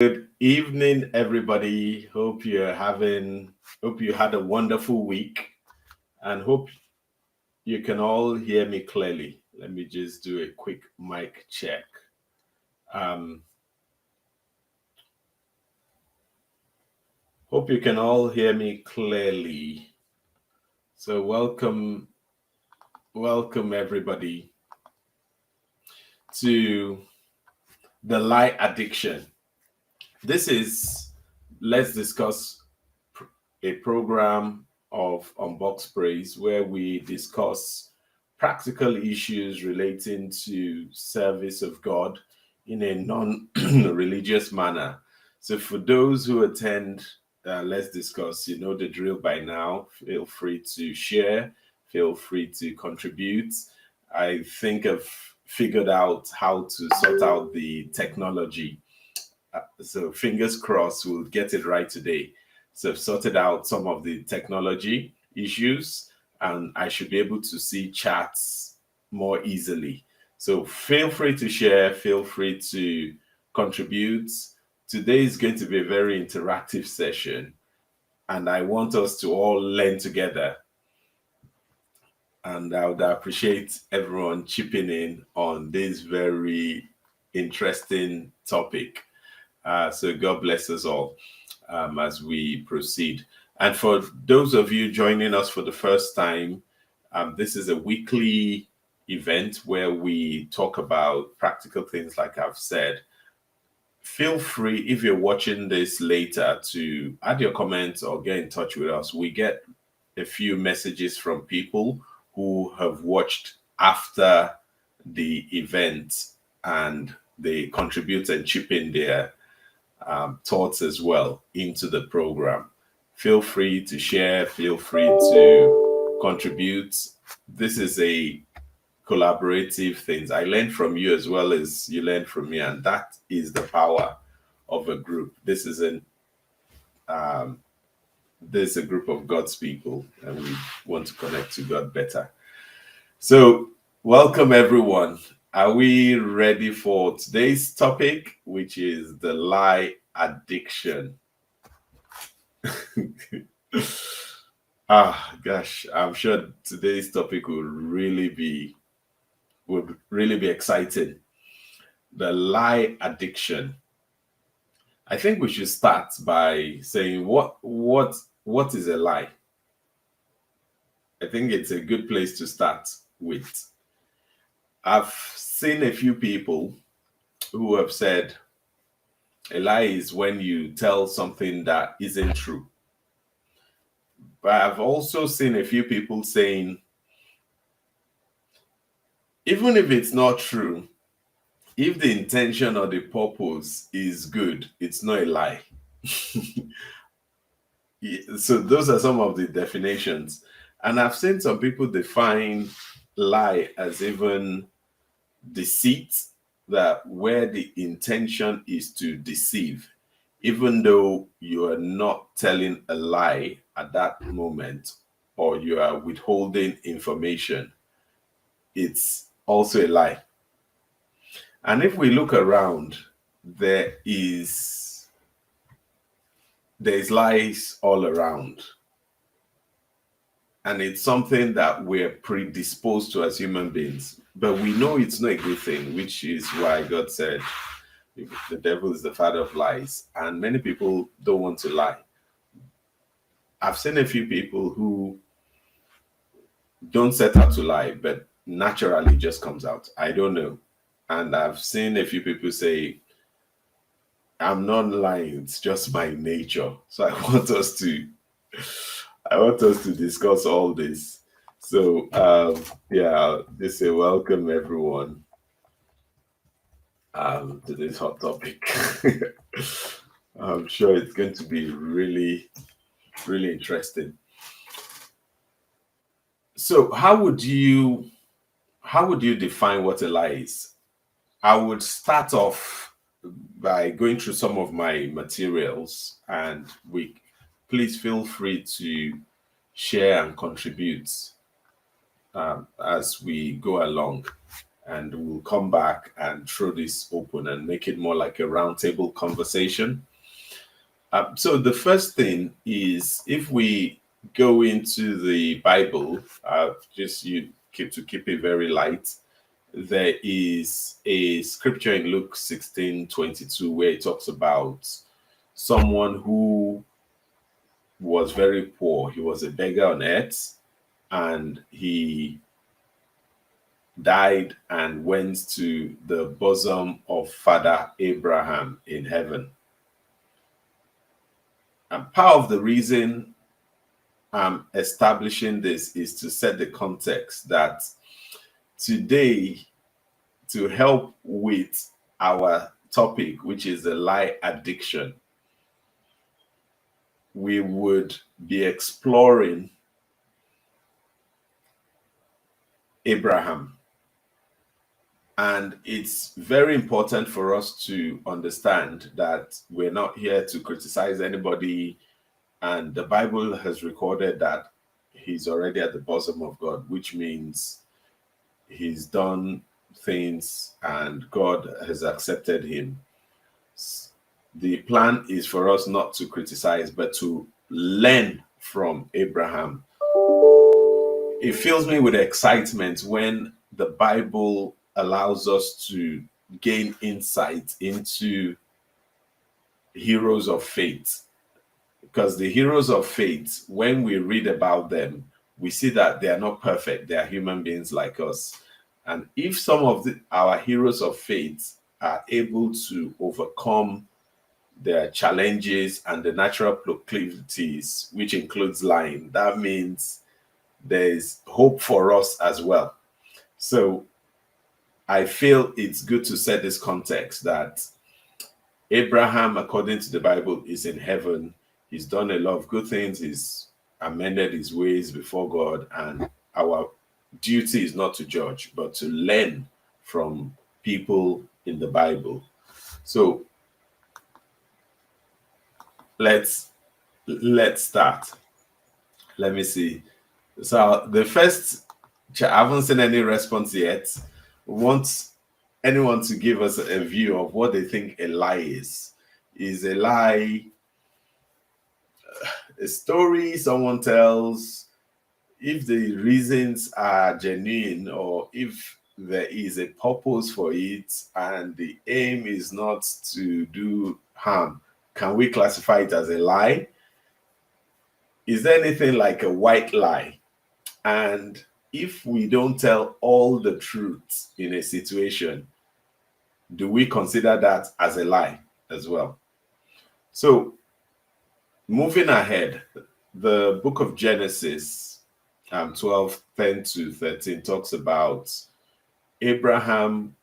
Good evening, everybody. Hope you had a wonderful week and hope you can all hear me clearly. Let me just do a quick mic check. Um, Hope you can all hear me clearly. So welcome everybody to the Lie Addiction. This is Let's Discuss a program of Unbox Praise where we discuss practical issues relating to service of God in a non-religious manner. So for those who attend Let's Discuss, you know the drill by now. Feel free to share, feel free to contribute. I think I've figured out how to sort out the technology, so fingers crossed we'll get it right today. So I've sorted out some of the technology issues and I should be able to see chats more easily. So feel free to share, feel free to contribute. Today is going to be a very interactive session and I want us to all learn together. And I would appreciate everyone chipping in on this very interesting topic. So God bless us all as we proceed. And for those of you joining us for the first time, this is a weekly event where we talk about practical things like I've said. Feel free, if you're watching this later, to add your comments or get in touch with us. We get a few messages from people who have watched after the event and they contribute and chip in their thoughts as well into the program. Feel free to share, feel free to contribute. This is a collaborative thing. I learned from you as well as you learned from me, and that is the power of a group. Um, this is a group of God's people, and we want to connect to God better. So, welcome everyone. Are we ready for today's topic, which is the lie addiction? Gosh, I'm sure today's topic would really be exciting. The lie addiction. I think we should start by saying what is a lie? I think it's a good place to start with. I've seen a few people who have said a lie is when you tell something that isn't true. But I've also seen a few people saying, even if it's not true, if the intention or the purpose is good, it's not a lie. So those are some of the definitions. And I've seen some people define lie as even deceit, that where the intention is to deceive, even though you are not telling a lie at that moment or you are withholding information, it's also a lie. And if we look around, there is lies all around. And it's something that we're predisposed to as human beings. But we know it's not a good thing, which is why God said the devil is the father of lies. And many people don't want to lie. I've seen a few people who don't set out to lie, but naturally just comes out. I don't know. And I've seen a few people say, I'm not lying, it's just my nature. So I want us to discuss all this. So yeah, just say welcome everyone to this hot topic. I'm sure it's going to be really, really interesting. So how would you define what a lie is? I would start off by going through some of my materials, and we please feel free to share and contribute as we go along. and we'll come back and throw this open and make it more like a roundtable conversation. So the first thing is, if we go into the Bible, just keep it very light. There is a scripture in Luke 16:22 where it talks about someone who was very poor. He was a beggar on earth, and he died and went to the bosom of Father Abraham in heaven. And part of the reason I'm establishing this is to set the context that today, to help with our topic, which is the lie addiction, we would be exploring Abraham. And it's very important for us to understand that we're not here to criticize anybody. And the Bible has recorded that he's already at the bosom of God, which means he's done things and God has accepted him. The plan is for us not to criticize, but to learn from Abraham. It fills me with excitement when the Bible allows us to gain insight into heroes of faith. Because the heroes of faith, when we read about them, we see that they are not perfect. They are human beings like us. And if some of our heroes of faith are able to overcome their challenges and the natural proclivities, which includes lying, that means there's hope for us as well. So I feel it's good to set this context that Abraham, according to the Bible, is in heaven. He's done a lot of good things. He's amended his ways before God. And our duty is not to judge, but to learn from people in the Bible. So let's start. Let me see. So the first, I haven't seen any response yet. Want anyone to give us a view of what they think a lie is? Is a lie a story someone tells, if the reasons are genuine, or if there is a purpose for it and the aim is not to do harm? Can we classify it as a lie? Is there anything like a white lie? And if we don't tell all the truth in a situation, do we consider that as a lie as well? So, moving ahead, the book of Genesis 12:10-13 talks about Abraham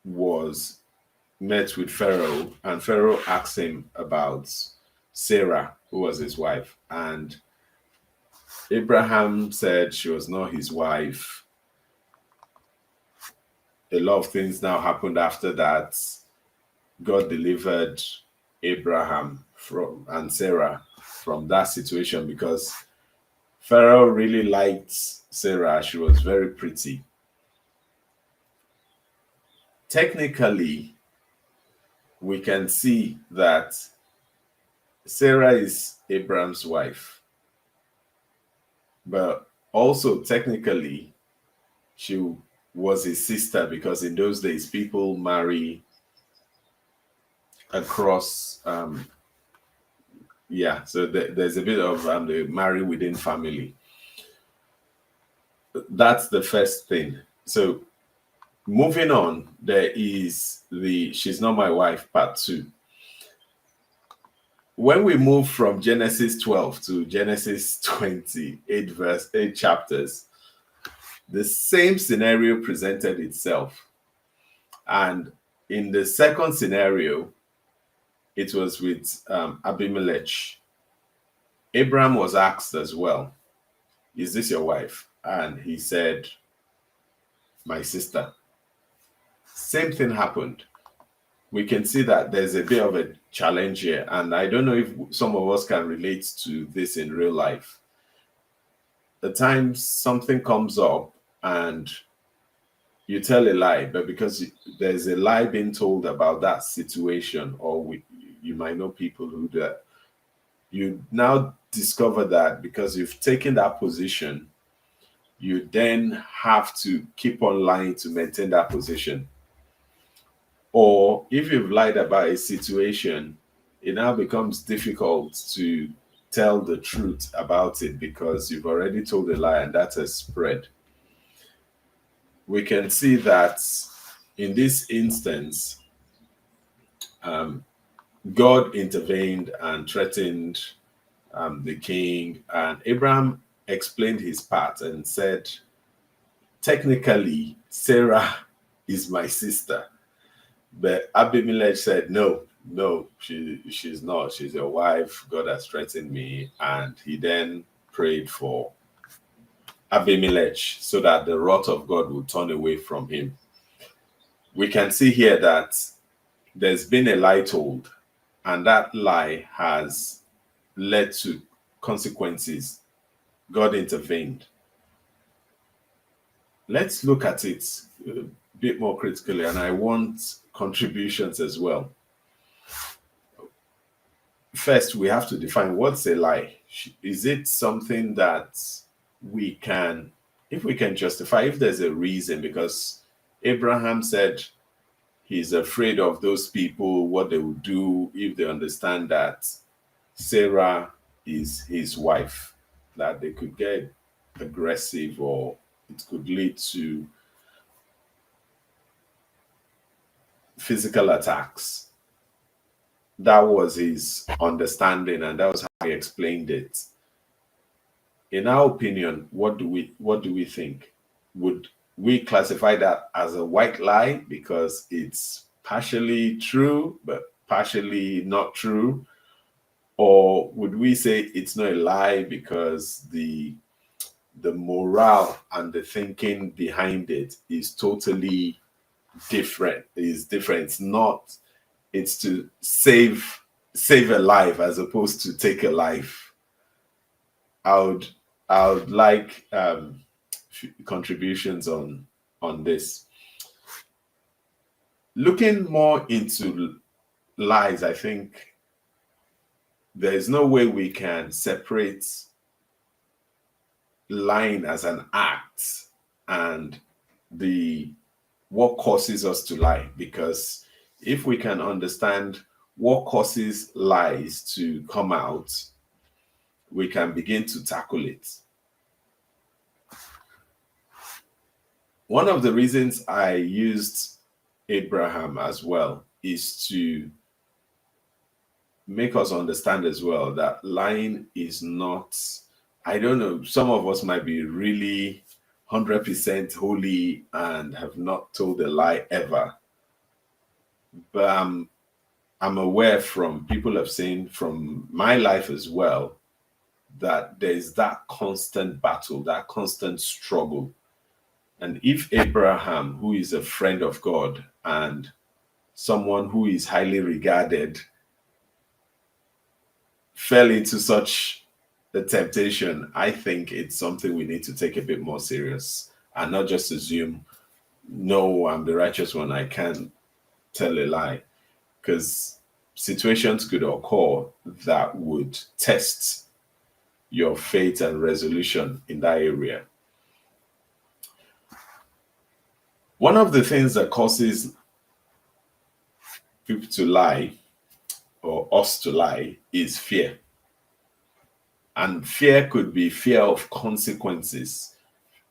was met with Pharaoh, and Pharaoh asked him about Sarah, who was his wife. And Abraham said she was not his wife. A lot of things now happened after that. God delivered Abraham and Sarah from that situation because Pharaoh really liked Sarah. She was very pretty. Technically, we can see that Sarah is Abraham's wife. But also technically, she was his sister, because in those days, people marry across, so there's a bit of they marry within family. That's the first thing. So moving on, there is the she's not my wife part 2. When we move from Genesis 12 to Genesis 8 chapters, the same scenario presented itself. And in the second scenario, it was with Abimelech. Abraham was asked as well, is this your wife? And he said, my sister. Same thing happened. We can see that there's a bit of a challenge here. And I don't know if some of us can relate to this in real life. At times, something comes up and you tell a lie, but because there's a lie being told about that situation, or you might know people who do that, you now discover that because you've taken that position, you then have to keep on lying to maintain that position. Or if you've lied about a situation, it now becomes difficult to tell the truth about it because you've already told a lie and that has spread. We can see that in this instance, God intervened and threatened the king, and Abraham explained his part and said, technically, Sarah is my sister. But Abimelech said, no, no, she's not. She's your wife. God has threatened me. And he then prayed for Abimelech so that the wrath of God would turn away from him. We can see here that there's been a lie told, and that lie has led to consequences. God intervened. Let's look at it a bit more critically, and I want contributions as well. First, we have to define what's a lie. Is it something that we can, if we can justify, if there's a reason, because Abraham said he's afraid of those people, what they will do if they understand that Sarah is his wife, that they could get aggressive or it could lead to physical attacks. That was his understanding, and that was how he explained it. In our opinion, what do we think? Would we classify that as a white lie because it's partially true but partially not true? Or would we say it's not a lie because the morale and the thinking behind it is totally different? It's not, it's to save a life as opposed to take a life. I would like contributions on this. Looking more into lies, I think there is no way we can separate lying as an act and what causes us to lie, because if we can understand what causes lies to come out, we can begin to tackle it. One of the reasons I used Abraham as well is to make us understand as well that lying is not, I don't know, some of us might be really 100% holy and have not told a lie ever. But I'm aware from people have seen from my life as well that there's that constant battle, that constant struggle. And if Abraham, who is a friend of God and someone who is highly regarded, fell into such a temptation, I think it's something we need to take a bit more serious and not just assume, no, I'm the righteous one, I can't tell a lie. Because situations could occur that would test your faith and resolution in that area. One of the things that causes people to lie or us to lie is fear. And fear could be fear of consequences.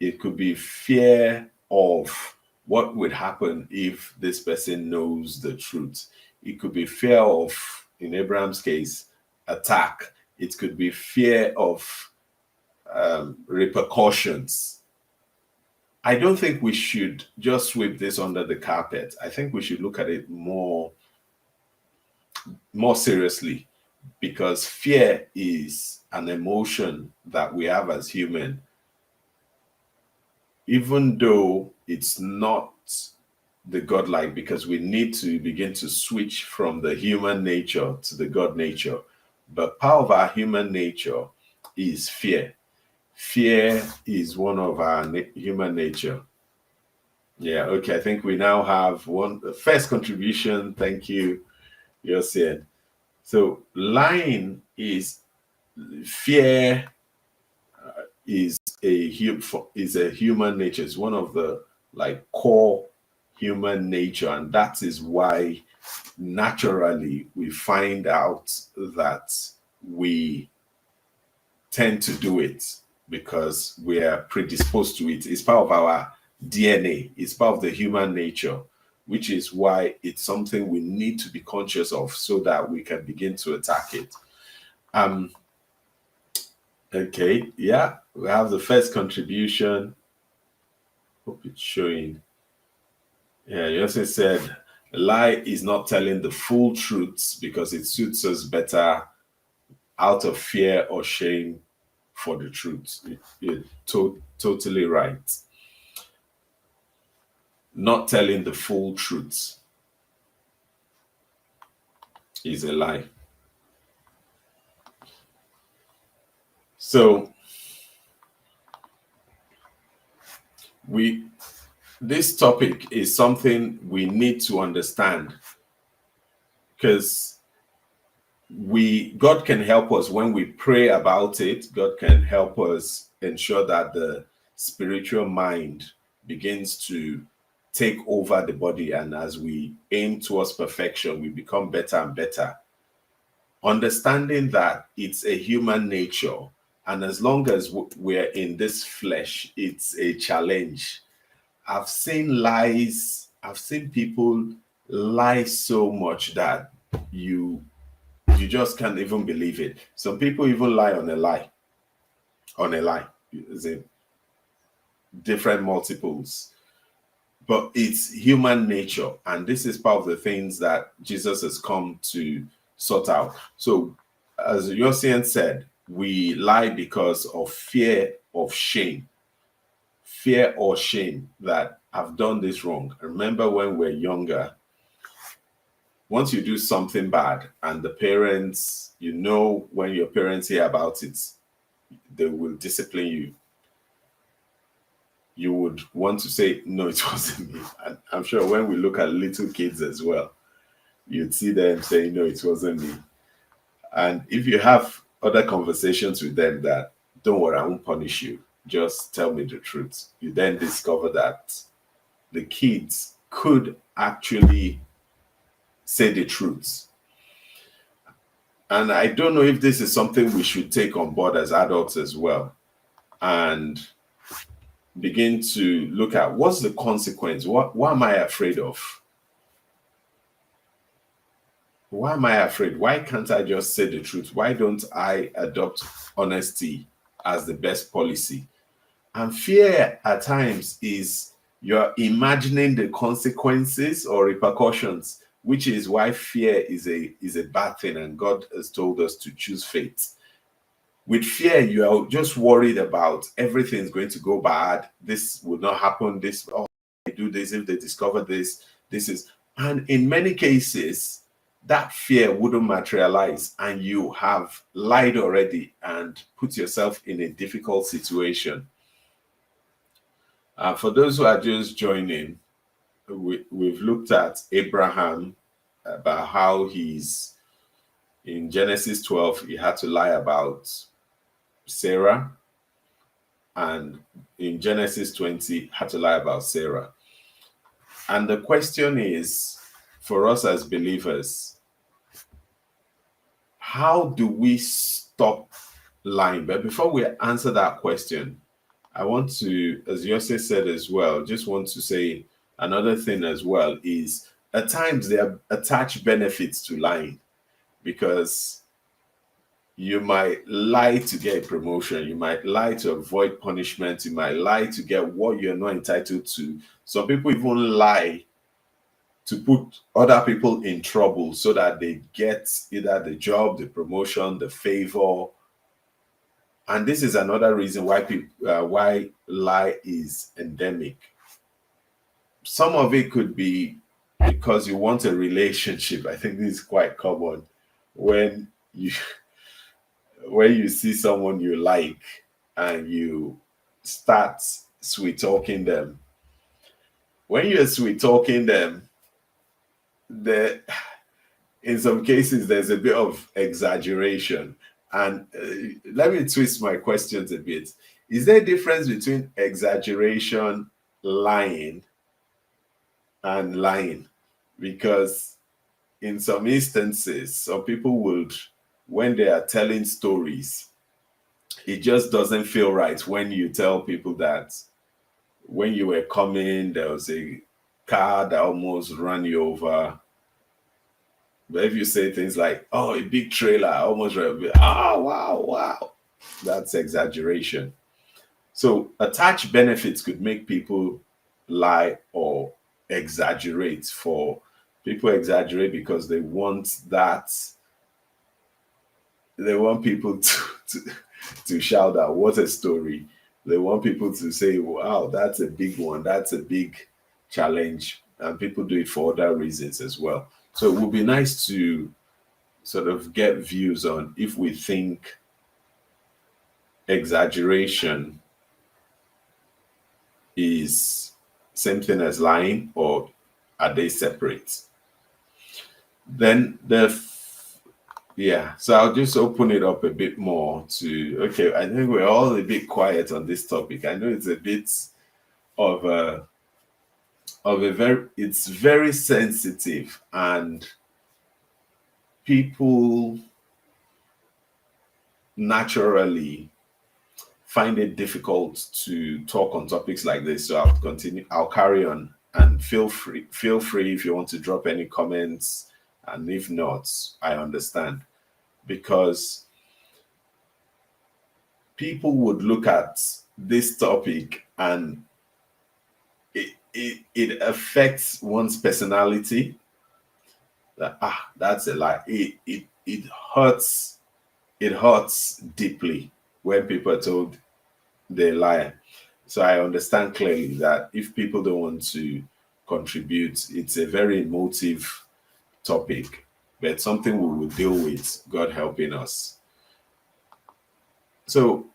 It could be fear of what would happen if this person knows the truth. It could be fear of, in Abraham's case, attack. It could be fear of repercussions. I don't think we should just sweep this under the carpet. I think we should look at it more seriously, because fear is an emotion that we have as human, even though it's not the godlike, because we need to begin to switch from the human nature to the God nature. But part of our human nature is fear. Fear is one of our human nature. Yeah, okay. I think we now have one the first contribution. Thank you, Yosin. So lying is fear is is a human nature. It's one of the like core human nature, and that is why naturally we find out that we tend to do it because we are predisposed to it. It's part of our DNA, it's part of the human nature, which is why it's something we need to be conscious of so that we can begin to attack it. Um, okay, yeah, we have the first contribution. Hope it's showing. Yeah, you also said a lie is not telling the full truths because it suits us better out of fear or shame for the truth. You're totally right. Not telling the full truth is a lie. So we this topic is something we need to understand because we God can help us when we pray about it. God can help us ensure that the spiritual mind begins to take over the body, and as we aim towards perfection we become better and better, understanding that it's a human nature, and as long as we're in this flesh it's a challenge. I've seen people lie so much that you you just can't even believe it. Some people even lie on a lie, on a lie. Is it different multiples? But it's human nature, and this is part of the things that Jesus has come to sort out. So, as Yossian said, we lie because of fear of shame, fear or shame that I've done this wrong. I remember when we're younger, once you do something bad, and the parents, you know, when your parents hear about it, they will discipline you. You would want to say, no, it wasn't me. And I'm sure when we look at little kids as well, you'd see them saying, no, it wasn't me. And if you have other conversations with them that, don't worry, I won't punish you, just tell me the truth, you then discover that the kids could actually say the truth. And I don't know if this is something we should take on board as adults as well and begin to look at what's the consequence? What am I afraid of? Why am I afraid? Why can't I just say the truth? Why don't I adopt honesty as the best policy? And fear at times is you're imagining the consequences or repercussions, which is why fear is a bad thing. And God has told us to choose faith. With fear, you are just worried about everything's going to go bad. This will not happen. This, oh, they do this, if they discover this, this is. And in many cases, that fear wouldn't materialize, and you have lied already and put yourself in a difficult situation. For those who are just joining, we've looked at Abraham, about how he's in Genesis 12, he had to lie about Sarah, and in Genesis 20, had to lie about Sarah. And the question is for us as believers, how do we stop lying? But before we answer that question, I want to, as Yosef said as well, just want to say another thing as well is at times there are attached benefits to lying, because you might lie to get a promotion, you might lie to avoid punishment, you might lie to get what you're not entitled to. Some people even lie to put other people in trouble so that they get either the job, the promotion, the favor. And this is another reason why why lie is endemic. Some of it could be because you want a relationship. I think this is quite common when you when you see someone you like and you start sweet talking them. when you're sweet talking them, the in some cases there's a bit of exaggeration. And let me twist my questions a bit. Is there a difference between exaggeration, lying, and lying? Because in some instances, some people would, when they are telling stories, it just doesn't feel right when you tell people that when you were coming, there was a car that almost ran you over. But if you say things like, oh, a big trailer almost ran me, oh, wow, wow, that's exaggeration. So attached benefits could make people lie or exaggerate. For people exaggerate because they want people to shout out, what a story. They want people to say, wow, that's a big one, that's a big challenge. And people do it for other reasons as well. So it would be nice to sort of get views on if we think exaggeration is same thing as lying, or are they separate? Then yeah, so I'll just open it up a bit more to, okay, I think we're all a bit quiet on this topic. I know it's a bit of a very, it's very sensitive, and people naturally find it difficult to talk on topics like this. So I'll carry on, and feel free if you want to drop any comments, and if not, I understand, because people would look at this topic and it affects one's personality. That, that's a lie. It hurts. It hurts deeply when people are told they lie. So I understand clearly that if people don't want to contribute, it's a very emotive topic, but something we will deal with, God helping us. So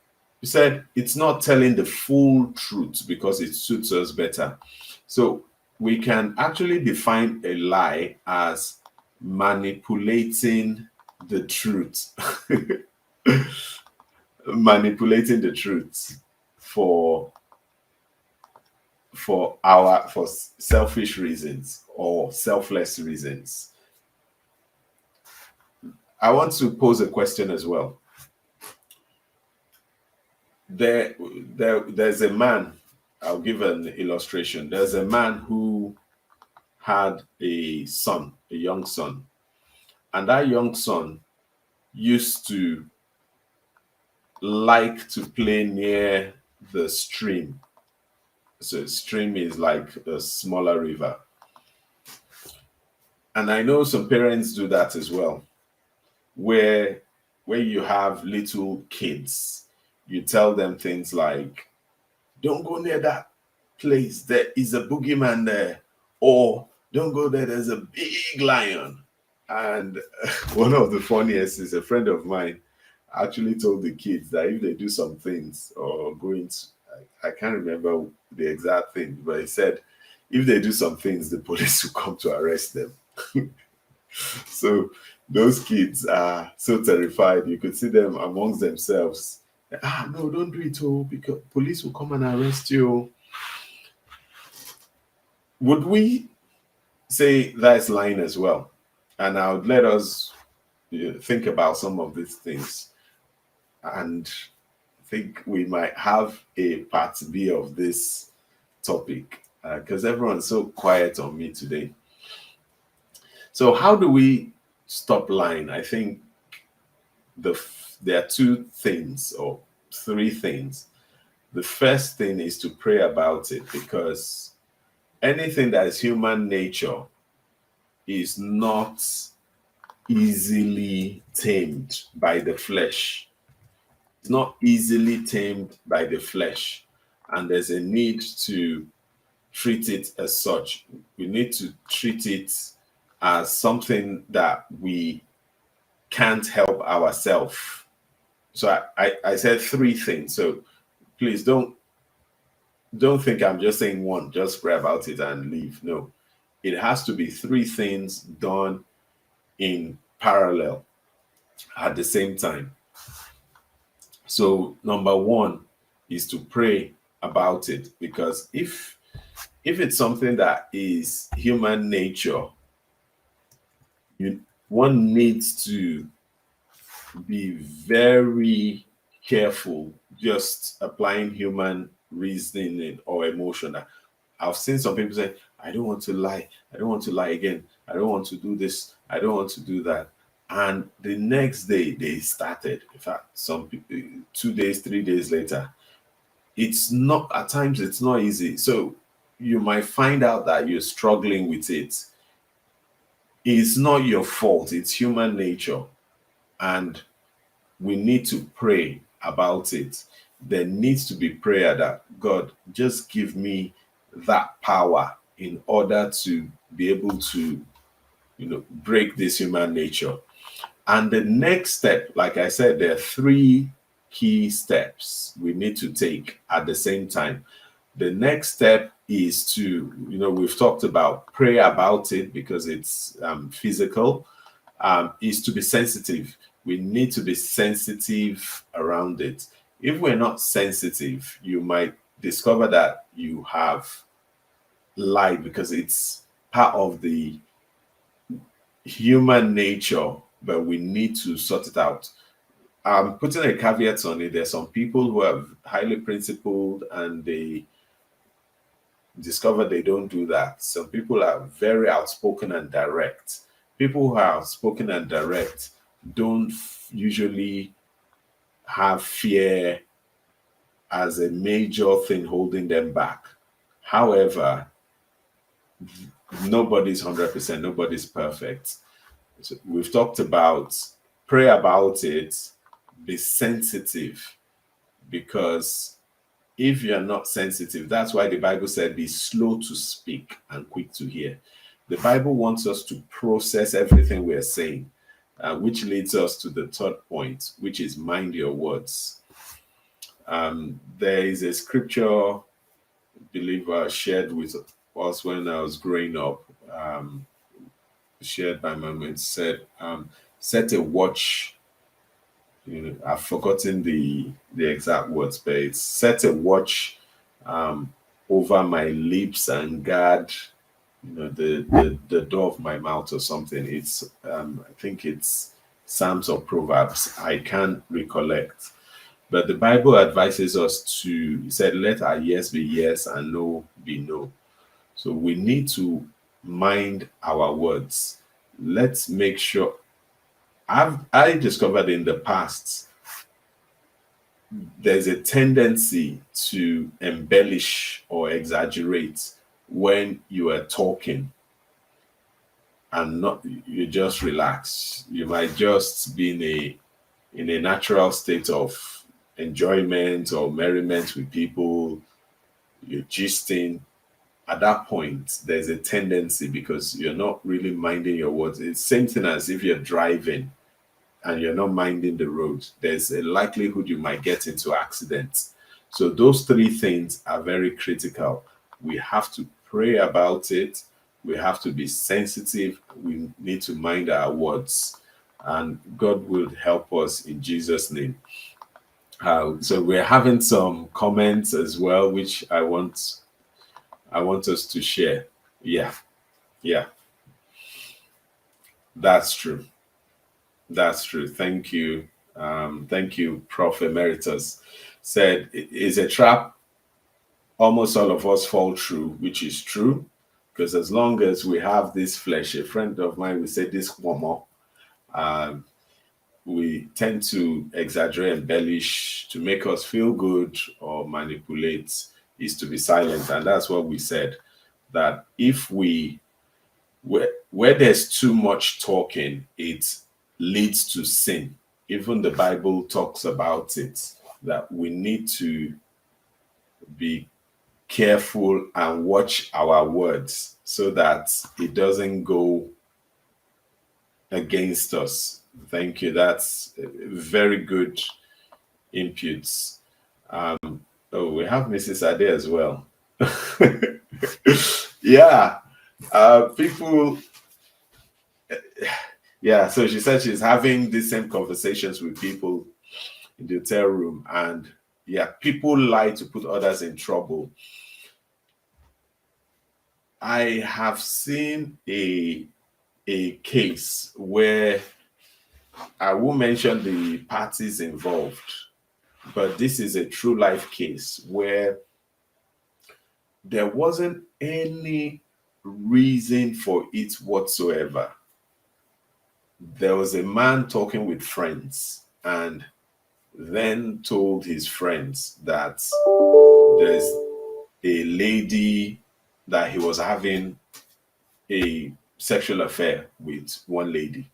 you said it's not telling the full truth because it suits us better. So we can actually define a lie as manipulating the truth. Manipulating the truth for for selfish reasons or selfless reasons. I want to pose a question as well. There's a man. I'll give an illustration. There's a man who had a son, a young son, and that young son used to like to play near the stream. So a stream is like a smaller river, and I know some parents do that as well, where you have little kids, you tell them things like, don't go near that place, there is a boogeyman there, or don't go there, there's a big lion. And one of the funniest is a friend of mine actually told the kids that if they do some things or go into, I can't remember the exact thing, but he said if they do some things, the police will come to arrest them. So those kids are so terrified. You could see them amongst themselves. No, don't do it, oh, because police will come and arrest you. Would we say that's lying as well? And I would let us think about some of these things, and think we might have a part B of this topic, because everyone's so quiet on me today. So how do we stop lying? I think there are two things or three things. The first thing is to pray about it, because anything that is human nature is not easily tamed by the flesh. It's not easily tamed by the flesh, and there's a need to treat it as such. We need to treat it as something that we can't help ourselves. So I said three things. So please don't don't think I'm just saying one, just pray about it and leave. No, it has to be three things done in parallel at the same time. So number one is to pray about it, because if it's something that is human nature, you one needs to be very careful just applying human reasoning or emotion. I've seen some people say, I don't want to lie. I don't want to lie again. I don't want to do this. I don't want to do that. And the next day they started. In fact, some people 2 days, 3 days later. It's not, at times it's not easy. So you might find out that you're struggling with it. It's not your fault, it's human nature. And we need to pray about it. There needs to be prayer that God just give me that power in order to be able to, break this human nature. And the next step, like I said, there are three key steps we need to take at the same time. The next step is to, we've talked about pray about it because it's physical, is to be sensitive. We need to be sensitive around it. If we're not sensitive, you might discover that you have lied because it's part of the human nature, but we need to sort it out. I'm putting a caveat on it. There's some people who are highly principled and they discover they don't do that. Some people are very outspoken and direct. People who are outspoken and direct don't usually have fear as a major thing holding them back. However, nobody's 100%, nobody's perfect. So we've talked about pray about it, be sensitive, because if you're not sensitive, that's why the Bible said be slow to speak and quick to hear. The Bible wants us to process everything we're saying, which leads us to the third point, which is mind your words. There is a scripture believer shared with us when I was growing up, shared by my mom. It said, set a watch. I've forgotten the exact words, but it's set a watch over my lips and guard, the door of my mouth or something. It's I think it's Psalms or Proverbs. I can't recollect. But the Bible advises us to, it said, let our yes be yes and no be no. So we need to mind our words. Let's make sure. I discovered in the past there's a tendency to embellish or exaggerate when you are talking, and not, you just relax. You might just be in a natural state of enjoyment or merriment with people. You're gisting. At that point, there's a tendency, because you're not really minding your words. It's the same thing as if you're driving and you're not minding the road. There's a likelihood you might get into accidents. So those three things are very critical. We have to pray about it. We have to be sensitive. We need to mind our words. And God will help us in Jesus' name. So we're having some comments as well, which I want us to share. Yeah, yeah, that's true. That's true. Thank you. Thank you, Prof. Emeritus. Said, is a trap almost all of us fall through, which is true, because as long as we have this flesh, a friend of mine would say this woman, we tend to exaggerate, embellish to make us feel good or manipulate, is to be silent. And that's what we said, that if where there's too much talking, it leads to sin. Even the Bible talks about it, that we need to be careful and watch our words so that it doesn't go against us. Thank you. That's very good inputs. Oh, we have Mrs. Ade as well. Yeah. People, yeah. So she said she's having the same conversations with people in the hotel room. And yeah, people lie to put others in trouble. I have seen a case where I won't mention the parties involved, but this is a true life case where there wasn't any reason for it whatsoever. There was a man talking with friends and then told his friends that there's a lady that he was having a sexual affair with one lady.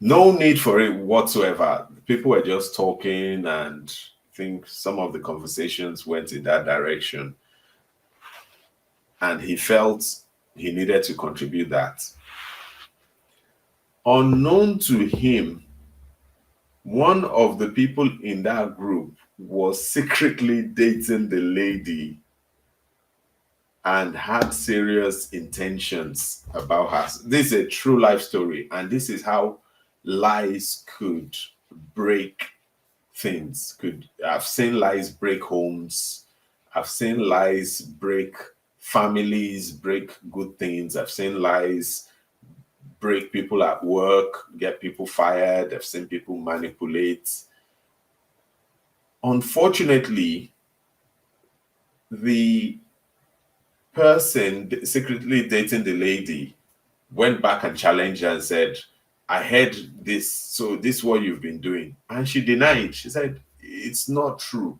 No need for it whatsoever. People were just talking, and I think some of the conversations went in that direction. And he felt he needed to contribute that. Unknown to him, one of the people in that group was secretly dating the lady and had serious intentions about her. This is a true life story, and this is how lies could break things. I've seen lies break homes. I've seen lies break families, break good things. I've seen lies break people at work, get people fired. I've seen people manipulate. Unfortunately, the person secretly dating the lady went back and challenged her and said, I heard this, so this is what you've been doing. And she denied. She said, it's not true.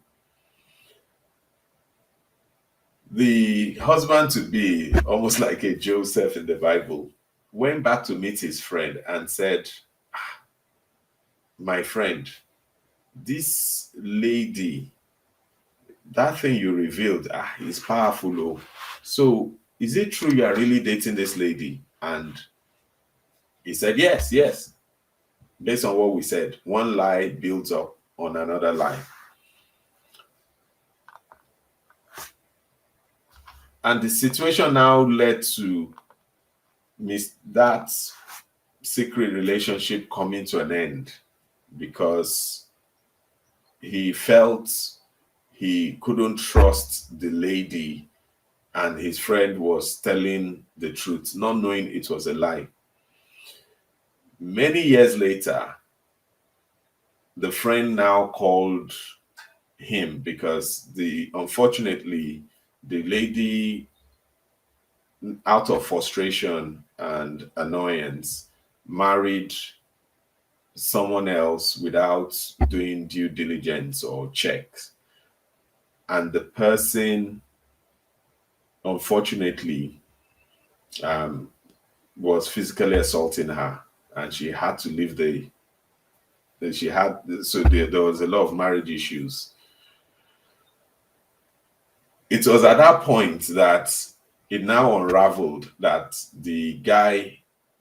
The husband to be, almost like a Joseph in the Bible, went back to meet his friend and said, my friend, this lady, that thing you revealed is powerful. Oh. So is it true you are really dating this lady? And he said, yes, yes. Based on what we said, one lie builds up on another lie. And the situation now led to that secret relationship coming to an end because he felt he couldn't trust the lady and his friend was telling the truth, not knowing it was a lie. Many years later, the friend now called him because unfortunately the lady, out of frustration and annoyance, married someone else without doing due diligence or checks. And the person, unfortunately, was physically assaulting her, and she had to leave there was a lot of marriage issues. It was at that point that it now unraveled that the guy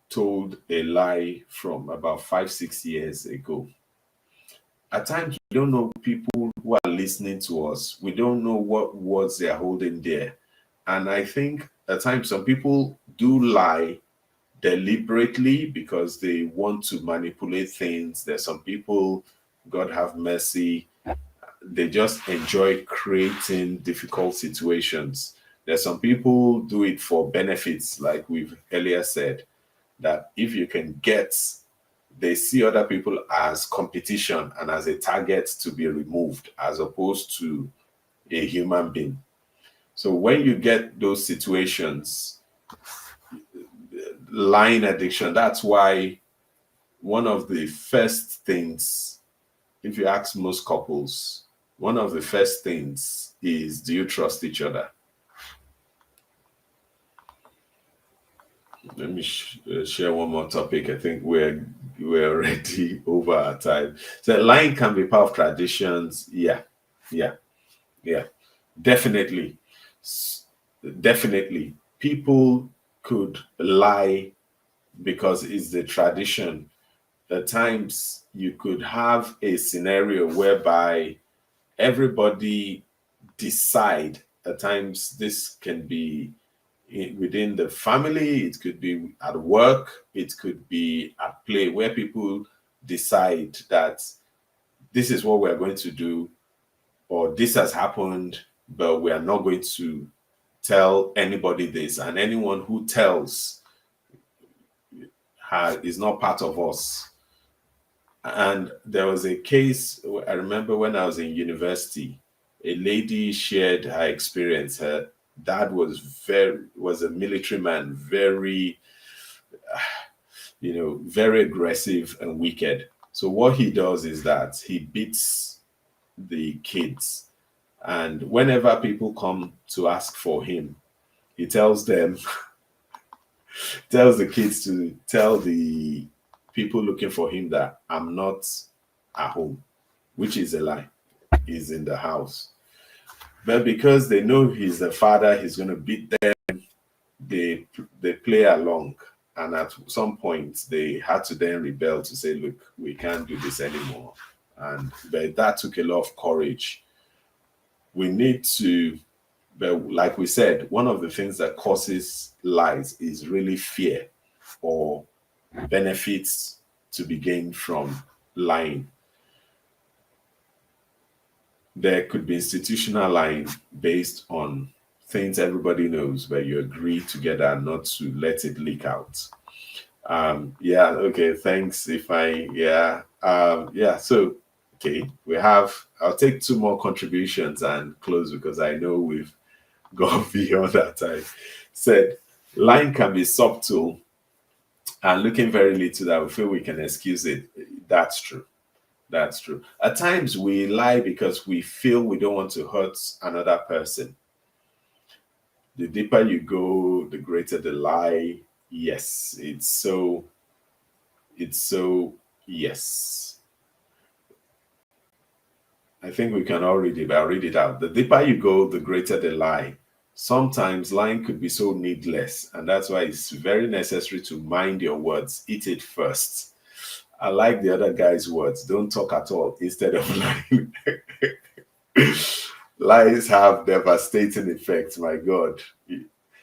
told a lie from about 5, 6 years ago. At times, we don't know people who are listening to us. We don't know what words they're holding there. And I think at times some people do lie deliberately because they want to manipulate things. There's some people, God have mercy, they just enjoy creating difficult situations. There's some people do it for benefits, like we've earlier said, that if you can get, they see other people as competition and as a target to be removed as opposed to a human being. So when you get those situations, lying addiction, that's why one of the first things, if you ask most couples, one of the first things is, do you trust each other? Let me share one more topic. I think we're already over our time. So lying can be part of traditions. Yeah, yeah, yeah. Definitely. Definitely. People could lie because it's the tradition. At times you could have a scenario whereby everybody decide. At times, this can be within the family, it could be at work, it could be at play, where people decide that this is what we're going to do, or this has happened, but we are not going to tell anybody this. And anyone who tells is not part of us. And there was a case, I remember when I was in university, a lady shared her experience. Her dad was a military man, very, very aggressive and wicked. So what he does is that he beats the kids. And whenever people come to ask for him, he tells them, tells the kids to tell the people looking for him that I'm not at home, which is a lie. He's in the house. But because they know he's the father, he's going to beat them, they play along. And at some point, they had to then rebel to say, look, we can't do this anymore. But that took a lot of courage. We need to, but like we said, one of the things that causes lies is really fear or benefits to be gained from lying. There could be institutional lying based on things everybody knows, but you agree together not to let it leak out. Okay, thanks. So okay, I'll take two more contributions and close because I know we've gone beyond that time. Said lying can be subtle and looking very little that we feel we can excuse it. That's true. That's true. At times we lie because we feel we don't want to hurt another person. The deeper you go, the greater the lie. Yes, yes. I think we can all read it, but I'll read it out. The deeper you go, the greater the lie. Sometimes lying could be so needless, and that's why it's very necessary to mind your words. Eat it first. I like the other guy's words. Don't talk at all instead of lying. Lies have devastating effects, my God.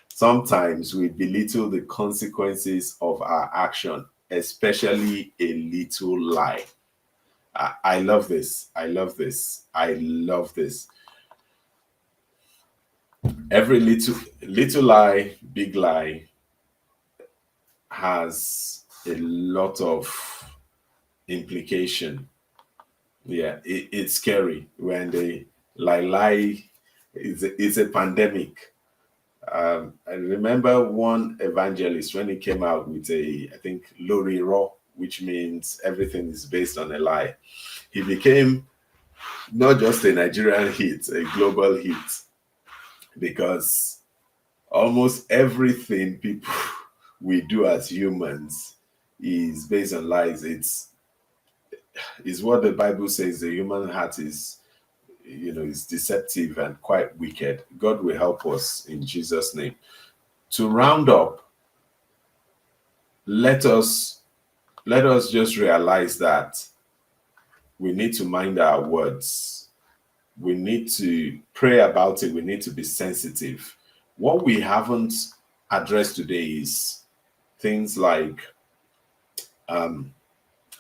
Sometimes we belittle the consequences of our action, especially a little lie. I love this. I love this. I love this. Every little lie, big lie has a lot of implication. Yeah, it's scary when they lie. It's a pandemic. I remember one evangelist when he came out with I think, Lori Raw, which means everything is based on a lie. He became not just a Nigerian hit, a global hit, because almost everything people we do as humans is based on lies. It's what the Bible says. The human heart is deceptive and quite wicked. God will help us in Jesus' name. To round up, let us just realize that we need to mind our words. We need to pray about it. We need to be sensitive. What we haven't addressed today is things like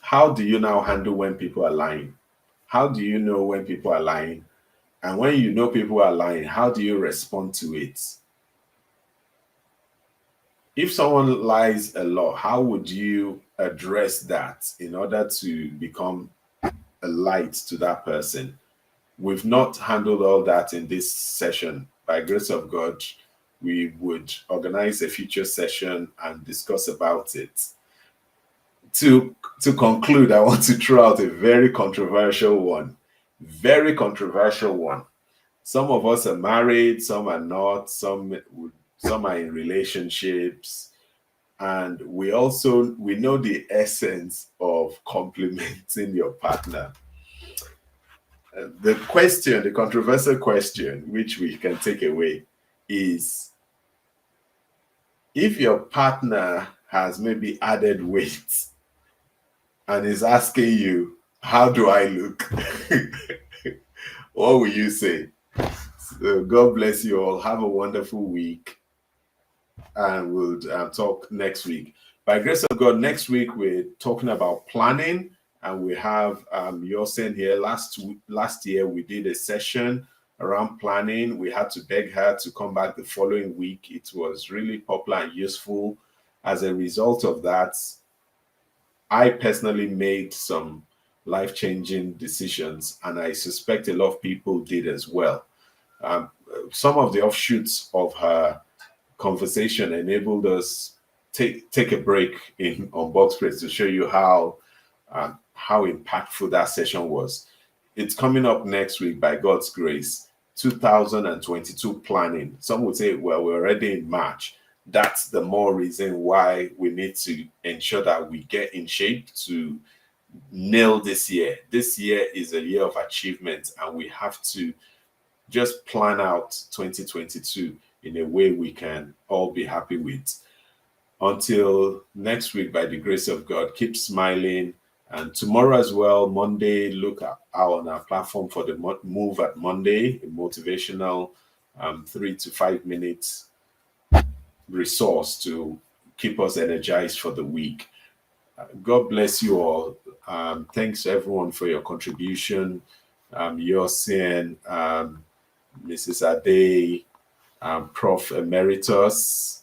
how do you now handle when people are lying? How do you know when people are lying? And when you know people are lying, how do you respond to it? If someone lies a lot, how would you address that in order to become a light to that person? We've not handled all that in this session. By grace of God, we would organize a future session and discuss about it. To conclude, I want to throw out a very controversial one. Very controversial one. Some of us are married, some are not, some are in relationships, and we know the essence of complimenting your partner. The controversial question, which we can take away, is if your partner has maybe added weight and is asking you, how do I look? What will you say? So God bless you all. Have a wonderful week, and we'll talk next week. By grace of God, next week we're talking about planning, and we have Yosen here. Last year we did a session around planning. We had to beg her to come back the following week. It was really popular and useful. As a result of that, I personally made some life-changing decisions, and I suspect a lot of people did as well. Some of the offshoots of her conversation enabled us take a break in on box press to show you how impactful that session was. It's coming up next week by God's grace. 2022 planning. Some would say, well, we're already in March. That's the more reason why we need to ensure that we get in shape to nail this year. This year is a year of achievement, and we have to just plan out 2022 in a way we can all be happy with. Until next week, by the grace of God, keep smiling. And tomorrow as well, Monday, look out on our platform for the Move at Monday, a motivational 3 to 5 minutes resource to keep us energized for the week. God bless you all. Thanks everyone for your contribution. Yosin, Mrs. Ade, Prof. Emeritus,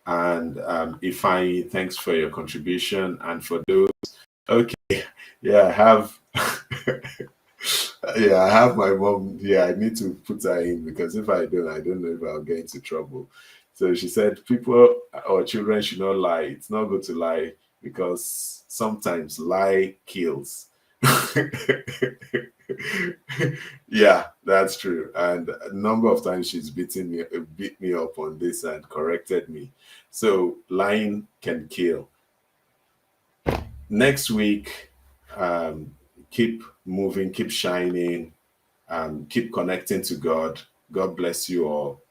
and Ifeanyi, thanks for your contribution. And for those, okay, yeah, I have, yeah, I have my mom. Yeah, I need to put her in because if I don't know if I'll get into trouble. So she said, people or children should not lie. It's not good to lie because sometimes lie kills. Yeah, that's true. And a number of times she's beat me up on this and corrected me. So lying can kill. Next week, keep moving, keep shining, keep connecting to God. God bless you all.